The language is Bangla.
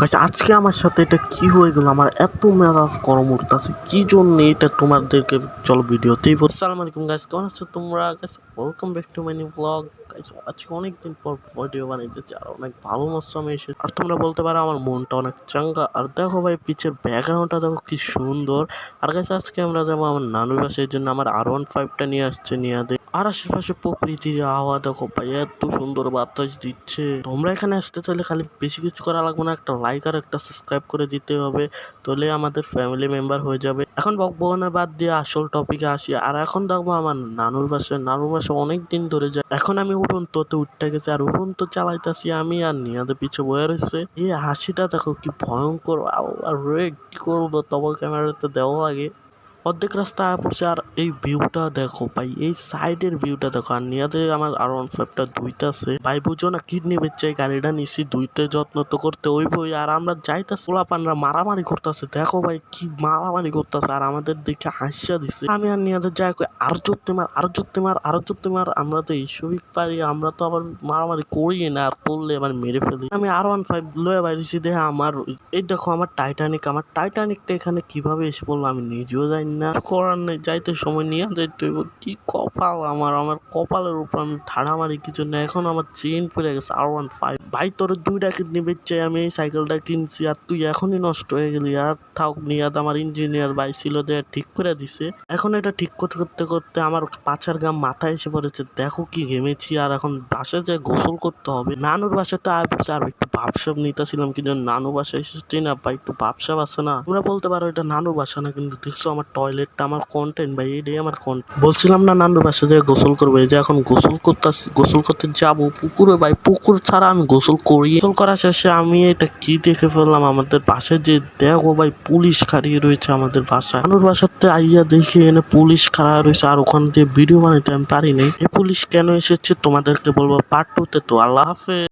গাইস আজকে আমার সাথে এটা কি হয়ে গেল, আমার এত মেজাজ গরম উঠতেছে কি জন্য এটা তোমাদেরকে চলো ভিডিওতেই বল। আসসালামু আলাইকুম গাইস, কেমন আছো তোমরা guys? Welcome back to my new blog guys. আজকে অনেকদিন পর ভিডিও বানাইতেছি আর অনেক ভালো মৌসুমে এসে, আর তোমরা বলতে পারো আমার মনটা অনেক চাঙ্গা। আর দেখো ভাই পিছের ব্যাকগ্রাউন্ডটা দেখো কি সুন্দর। আর গাইস আজকে আমরা যাবো আমার নানুর বাসায়, এই জন্য আমার R15টা নিয়ে আসছে নিয়াদে। আর আশেপাশে প্রকৃতির হাওয়া দেখো ভাই, এত সুন্দর বাতাস দিচ্ছে। তোমরা এখানে আসতে চাইলে খালি বেশি কিছু করা লাগবে না, একটা লাইক আর একটা সাবস্ক্রাইব করে দিতে হবে, তাহলে আমাদের ফ্যামিলি মেম্বার হয়ে যাবে। এখন বকবকানি বাদ দিয়ে আসল টপিকে আসি। আর এখন দেখবো আমার নানুর বাসা অনেক দিন ধরে যায়। এখন আমি উঠোনতে উঠতে গেছি আর উঠোন চালাইতেছি আমি, আর নিয়াদে পিছে বয়ে রয়েছে। এই হাসিটা দেখো কি ভয়ঙ্কর। আর রে কি করবো, তবে ক্যামেরাতে দেওয়া আগে অর্ধেক রাস্তা পড়ছে। আর এই ভিউটা দেখো ভাই, এই সাইডের ভিউটা দেখো। আর নিয়াতে আমার R15টা ধুইতাছে ভাই, বুঝো না কিডনি বেচে গাড়িটা নিছি ধুইতে, যত্ন তো করতে ওই বই। আর আমরা যাইতাছি, পোলাপানরা মারামারি করতেছে দেখো ভাই, কি মারামারি করতেছে। আর আমাদের দেখে হাসিয়া দিছে। আমি আর নিয়াতে যাই কই আর জোরতে মার, আরো জোরতে মার, আরো জোরতে মার। আমরা তো এইসবই পারি, আমরা তো আবার মারামারি করি না, আর করলে আবার মেরে ফেলি। আমি R15 লয়ে বাইরেছি দেখে আমার এই দেখো আমার টাইটানিকটা এখানে কিভাবে এসে পড়লো আমি নিজেও জানি না। করার নেই, যাইতে সময় নিয়ে যাইতে হইব। কি কপাল আমার কপালের উপর আমি ঠাড়া মারি কিছু না। এখন আমার চেইন পড়ে গেছে R15। ভাই তোর 2টা কিডনি বেচে আমি এই সাইকেলটা কিনছি, আর তুই এখনই নষ্ট হয়ে গেলি। আর থাক নিয়াদ আমার ইঞ্জিনিয়ার ভাই ছিল, দিয়ে ঠিক করে দিছে। এখন এটা ঠিক করতে করতে করতে আমার পাছার গাম মাথায় এসে পড়েছে। দেখো কি ঘেমেছি। আর এখন বাসায় যে গোসল করতে হবে। নানুর বাসাতে আর একটু ভাবসাব নিতেছিলাম, কিন্তু নানু বাসায় এসেছি না ভাই, একটু ভাবসাব আছে না। তোমরা বলতে পারো এটা নানু বাসা না, কিন্তু দেখছো আমার টয়লেটটা আমার কন্টেন্ট ভাই, এটাই আমার কন্টেন্ট। বলছিলাম না নানুর বাসা যে গোসল করবো, এই যে এখন গোসল করতে যাবো পুকুরে ভাই। পুকুর ছাড়া আমি গোসল করি। গোসল করা শেষে আমি এটা কি দেখে ফেললাম, আমাদের বাসায় যে দেখো ভাই পুলিশ খাড়িয়ে রয়েছে আমাদের বাসায়। নানুর বাসাতে আইয়া দেখি এনে পুলিশ খাড়া রয়েছে, আর ওখান দিয়ে ভিডিও বানাইতে আমি পারি নাই। এই পুলিশ কেন এসেছে তোমাদেরকে বলবো পার্ট 2 তে। তো আল্লাহ হাফেজ।